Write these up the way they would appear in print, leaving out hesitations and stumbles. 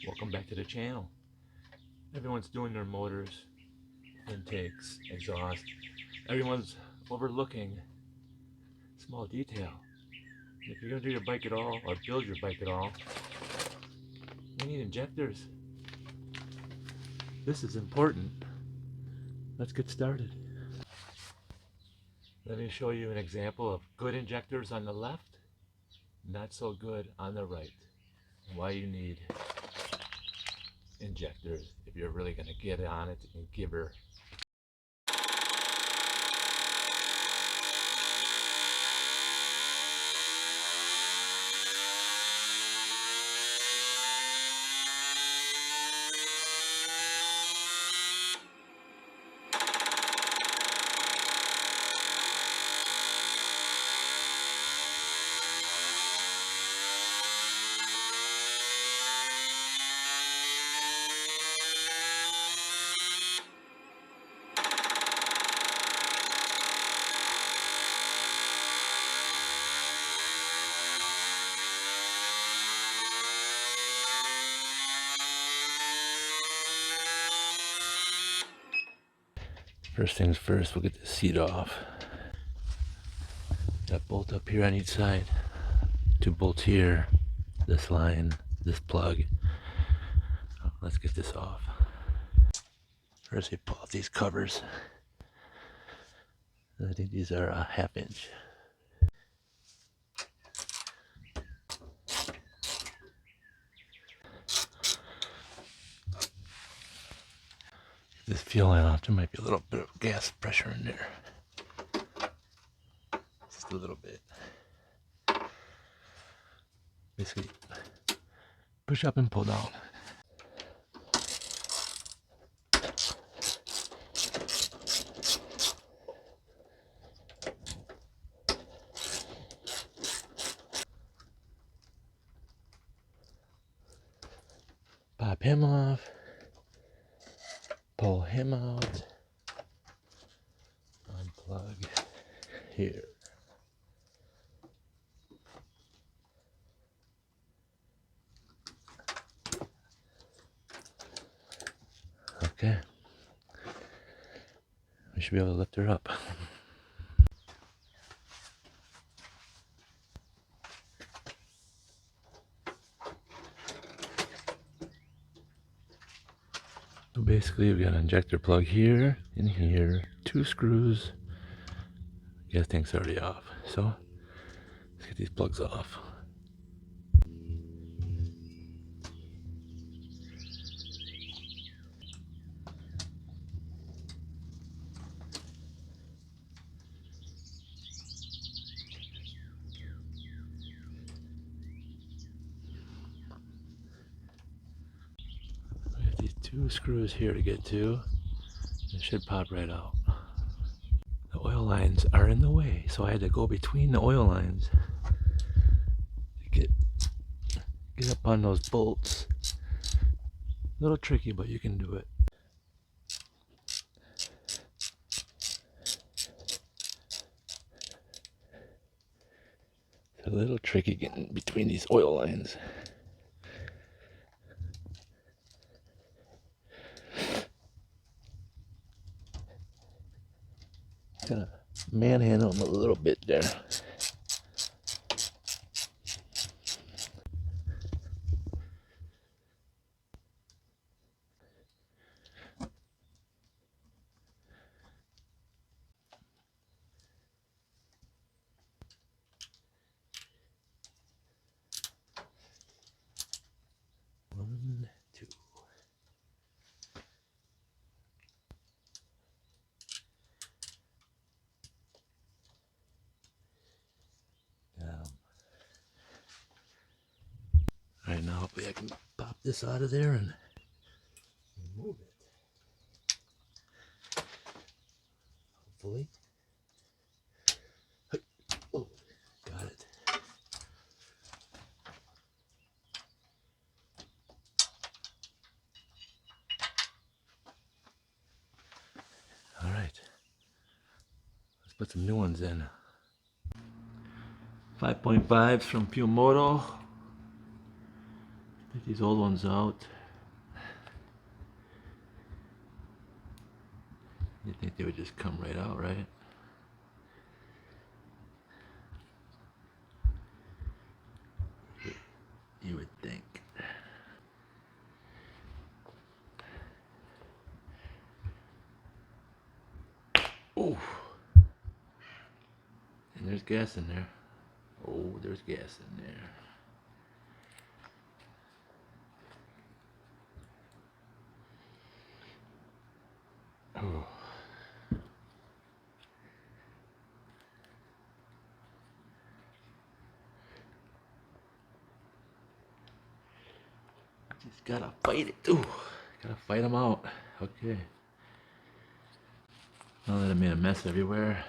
Welcome back to the channel. Everyone's doing their motors, intakes, exhaust. Everyone's overlooking small detail. If you're going to do your bike at all or build your bike at all, you need injectors. This is important. Let's get started. Let me show you an example of good injectors on the left, not so good on the right. Why you need injectors if you're really going to get on it and give her. First things first, we'll get the seat off. Got bolt up here on each side. 2 bolts here, this line, this plug. Let's get this off. First we pull off these covers. I think these are a 1/2 inch. This fuel line off, there might be a little bit of gas pressure in there. Just a little bit. Basically, push up and pull down. Pop him off. Pull him out. Unplug here. Okay. We should be able to lift her up. So basically we got an injector plug here and here, 2 screws. Gas tank's already off. So let's get these plugs off. We got these 2 screws here to get to. It should pop right out. The oil lines are in the way, so I had to go between the oil lines to get up on those bolts. A little tricky, but you can do it. It's a little tricky getting between these oil lines. Kind of manhandle them a little bit there. One, two. Alright, now hopefully I can pop this out of there and remove it. Hopefully. Oh, got it. Alright. Let's put some new ones in. 5.5s from Moto. Get these old ones out. You'd think they would just come right out, right? You would think. Oh, and there's gas in there. Oh, there's gas in there. Oh. Just gotta fight it. Ooh, gotta fight them out. Okay. Now that I made a mess everywhere.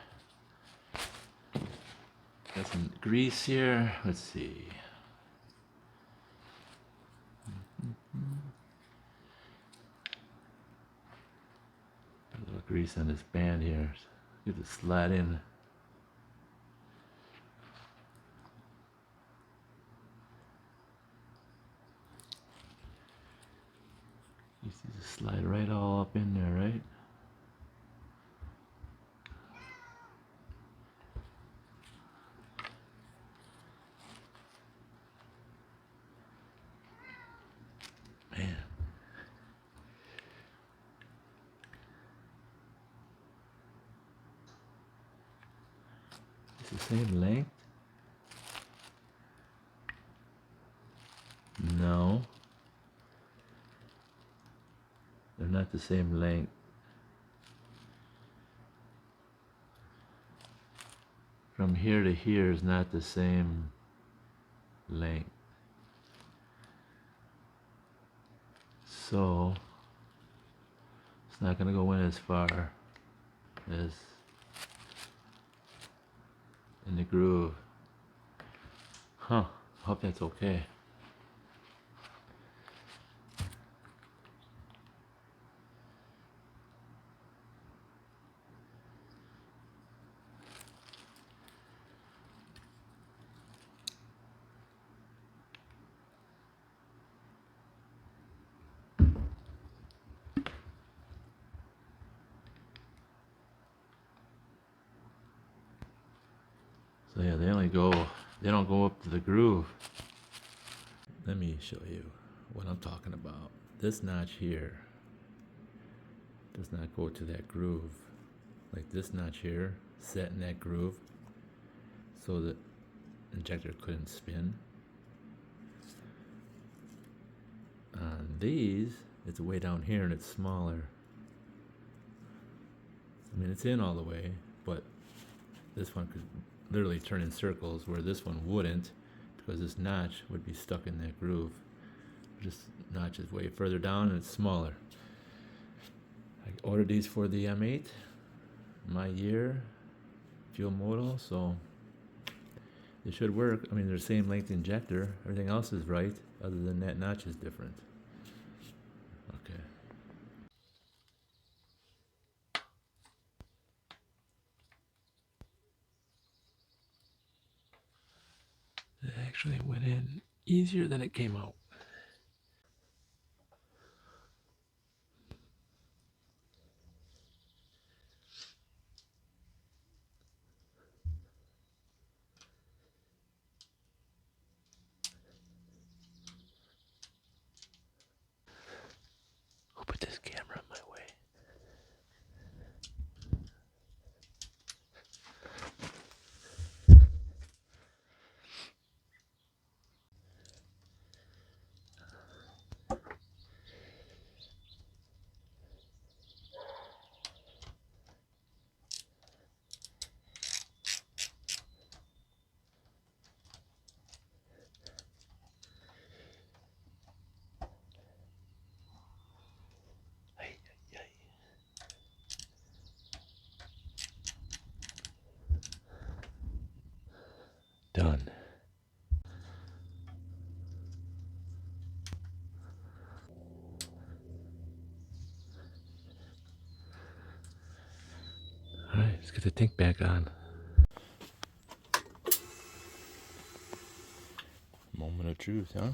Got some grease here. Let's see. A little grease on this band here. Get it slide in. You see the slide right all up in there, right? Man. It's the same length? No. They're not the same length. From here to here is not the same length. So it's not going to go in as far as in the groove. Huh, hope that's okay. So yeah, they don't go up to the groove. Let me show you what I'm talking about. This notch here does not go to that groove. Like this notch here, set in that groove so the injector couldn't spin. On these, it's way down here and it's smaller. I mean, it's in all the way, but this one could literally turn in circles where this one wouldn't, because this notch would be stuck in that groove. This notch is way further down and it's smaller. I ordered these for the M8, my year, fuel moto, so they should work. I mean, they're the same length injector. Everything else is right, other than that notch is different. Okay. It actually went in easier than it came out. Who put this camera in my way? Done. All right, let's get the tank back on. Moment of truth, huh?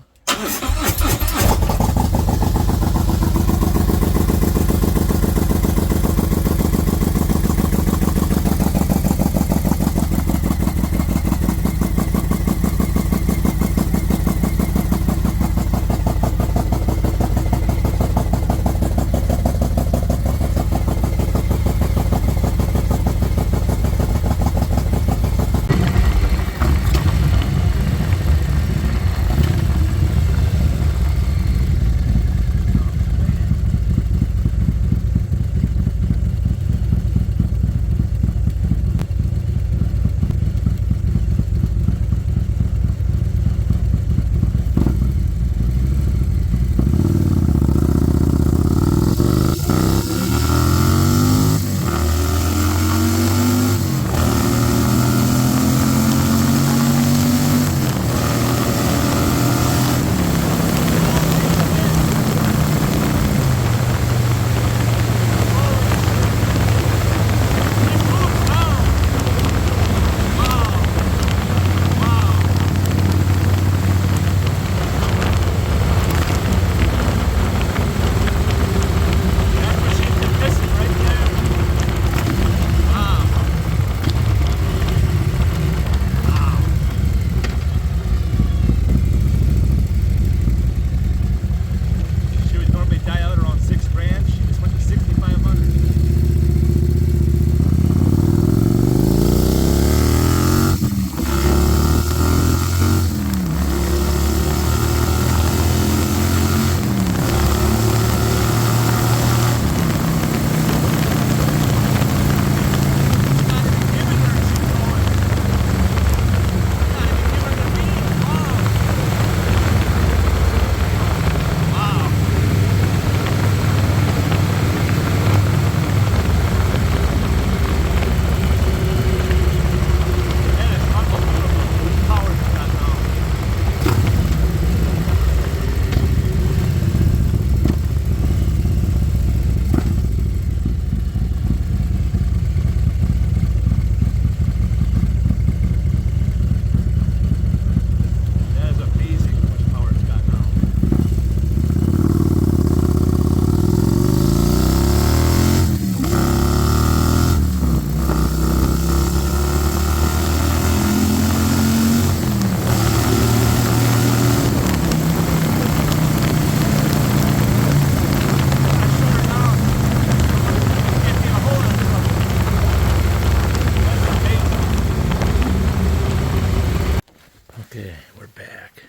Okay, we're back.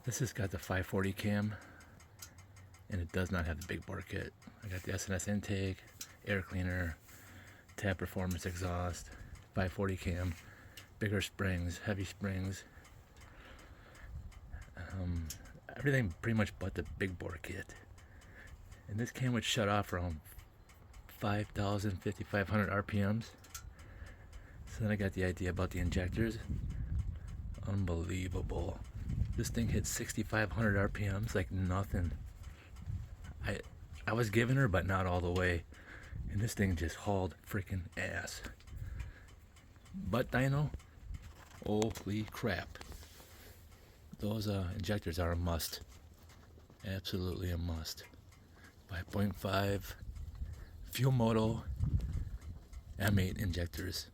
This has got the 540 cam, and it does not have the big bore kit. I got the SNS intake, air cleaner, tab performance exhaust, 540 cam, bigger springs, heavy springs, everything pretty much but the big bore kit. And this cam would shut off around 5,000, 5,500 RPMs. So then I got the idea about the injectors. Unbelievable. This thing hit 6,500 RPMs like nothing. I was giving her, but not all the way. And this thing just hauled freaking ass. But dyno, holy crap. Those injectors are a must. Absolutely a must. 5.5 fuel moto M8 injectors.